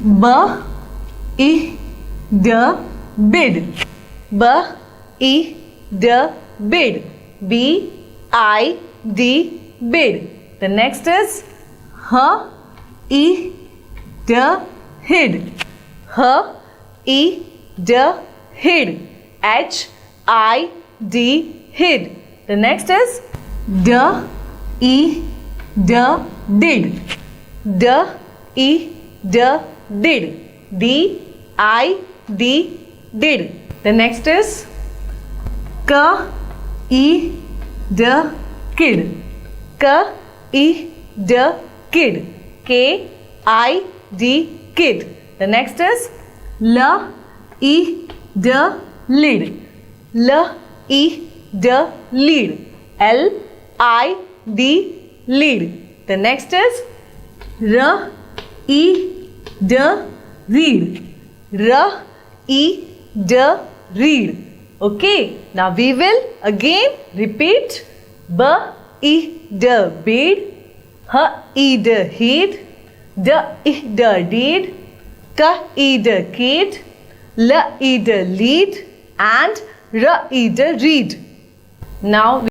B I D bid. B I D bid. B I D bid. The next is H I D hid. H I D hid. H I D hid. The next is D I D did. D I D did. D I D did. The next is K I D kid. K I D kid. K I D kid. The next is L I D lid. L I D lid. L I D lid. The next is R I D read. R I D read. Okay, now we will again repeat. B I D bid. H I D hid. D I D did. K I D kid. L I D lead. And R I D read. Now